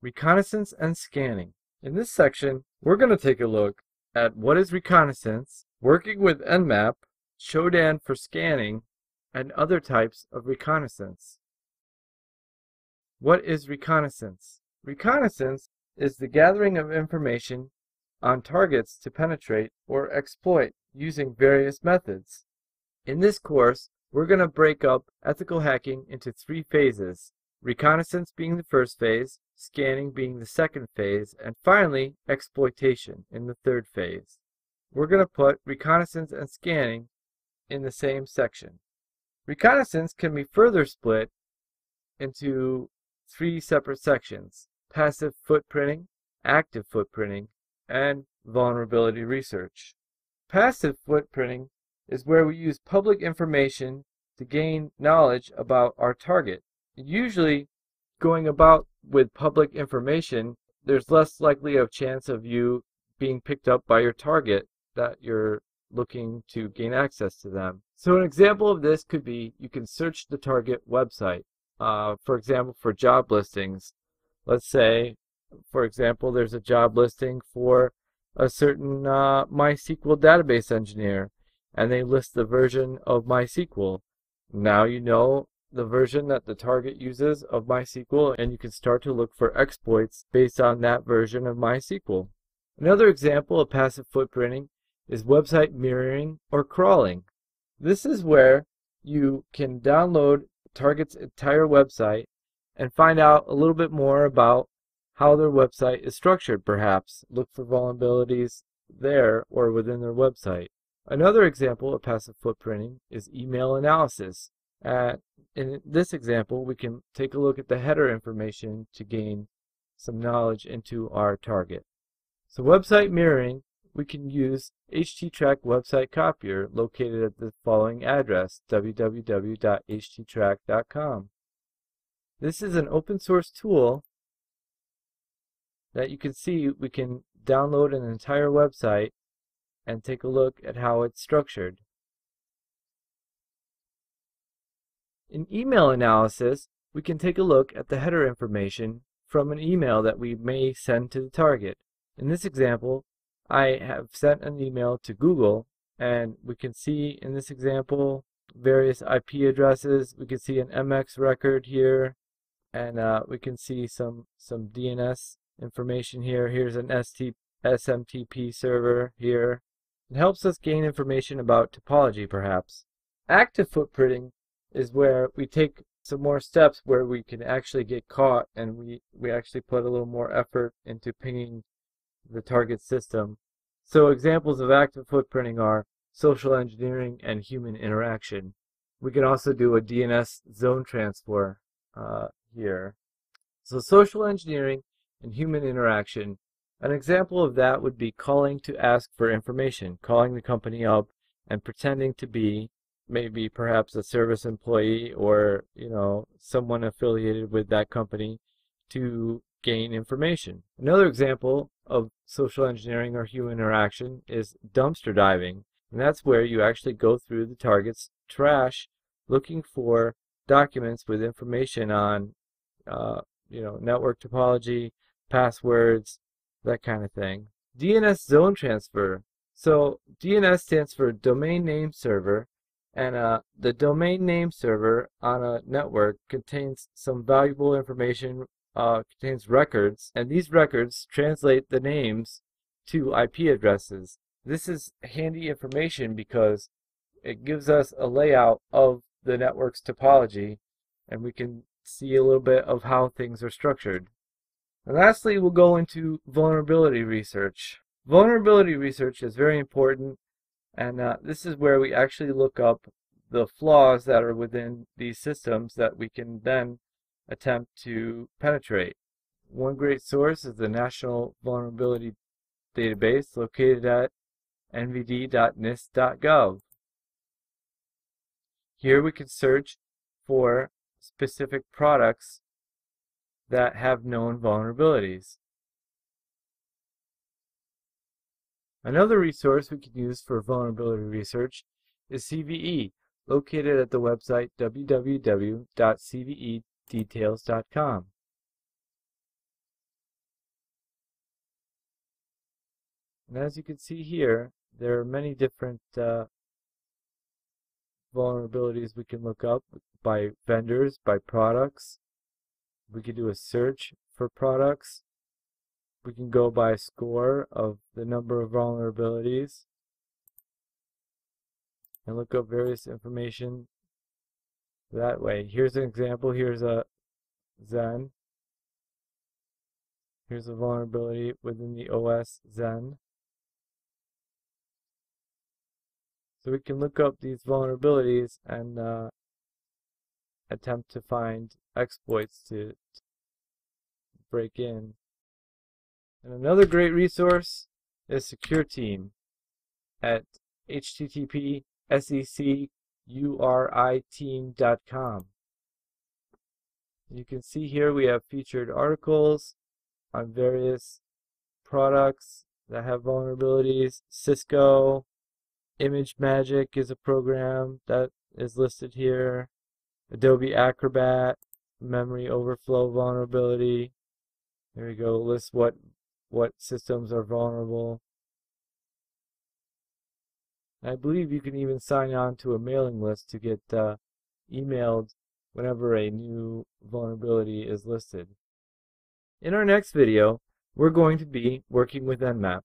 Reconnaissance and Scanning. In this section, we're going to take a look at what is reconnaissance, working with Nmap, Shodan for scanning, and other types of reconnaissance. What is reconnaissance? Reconnaissance is the gathering of information on targets to penetrate or exploit using various methods. In this course, we're going to break up ethical hacking into 3 phases. Reconnaissance being the first phase, scanning being the second phase, and finally, exploitation in the third phase. We're going to put reconnaissance and scanning in the same section. Reconnaissance can be further split into 3 separate sections: passive footprinting, active footprinting, and vulnerability research. Passive footprinting is where we use public information to gain knowledge about our target. Usually, going about with public information, there's less likely of chance of you being picked up by your target that you're looking to gain access to them. So an example of this could be you can search the target website. For example, for job listings. Let's say, for example, there's a job listing for a certain MySQL database engineer, and they list the version of MySQL. Now you know the version that the target uses of MySQL, and you can start to look for exploits based on that version of MySQL. Another example of passive footprinting is website mirroring or crawling. This is where you can download the target's entire website and find out a little bit more about how their website is structured, perhaps. Look for vulnerabilities there or within their website. Another example of passive footprinting is email analysis. In this example, we can take a look at the header information to gain some knowledge into our target. So website mirroring, we can use httrack website copier located at the following address, www.httrack.com. This is an open source tool that you can see we can download an entire website and take a look at how it's structured. In email analysis, we can take a look at the header information from an email that we may send to the target. In this example, I have sent an email to Google, and we can see in this example various IP addresses. We can see an MX record here, and we can see some DNS information here. Here's an SMTP server here. It helps us gain information about topology, perhaps. Active footprinting is where we take some more steps where we can actually get caught, and we actually put a little more effort into pinging the target system. So examples of active footprinting are social engineering and human interaction. We can also do a DNS zone transfer here. So social engineering and human interaction. An example of that would be calling to ask for information, calling the company up and pretending to be maybe perhaps a service employee or someone affiliated with that company to gain information. Another example of social engineering or human interaction is dumpster diving, and that's where you actually go through the target's trash looking for documents with information on network topology, passwords, that kind of thing. DNS zone transfer. So DNS stands for domain name server, and the domain name server on a network contains some valuable information, contains records, and these records translate the names to IP addresses. This is handy information because it gives us a layout of the network's topology, and we can see a little bit of how things are structured. And lastly, we'll go into vulnerability research. Vulnerability research is very important, and this is where we actually look up the flaws that are within these systems that we can then attempt to penetrate. One great source is the National Vulnerability Database located at nvd.nist.gov. Here we can search for specific products that have known vulnerabilities. Another resource we can use for vulnerability research is CVE, located at the website www.cvedetails.com. And as you can see here, there are many different vulnerabilities we can look up by vendors, by products. We can do a search for products. We can go by a score of the number of vulnerabilities and look up various information that way. Here's an example. Here's a Zen. Here's a vulnerability within the OS Zen. So we can look up these vulnerabilities and attempt to find exploits to break in. And another great resource is Secure Team at http://securiteam.com. You can see here we have featured articles on various products that have vulnerabilities. Cisco, ImageMagick is a program that is listed here. Adobe Acrobat, memory overflow vulnerability. There we go, lists what systems are vulnerable. I believe you can even sign on to a mailing list to get emailed whenever a new vulnerability is listed. In our next video, we're going to be working with Nmap.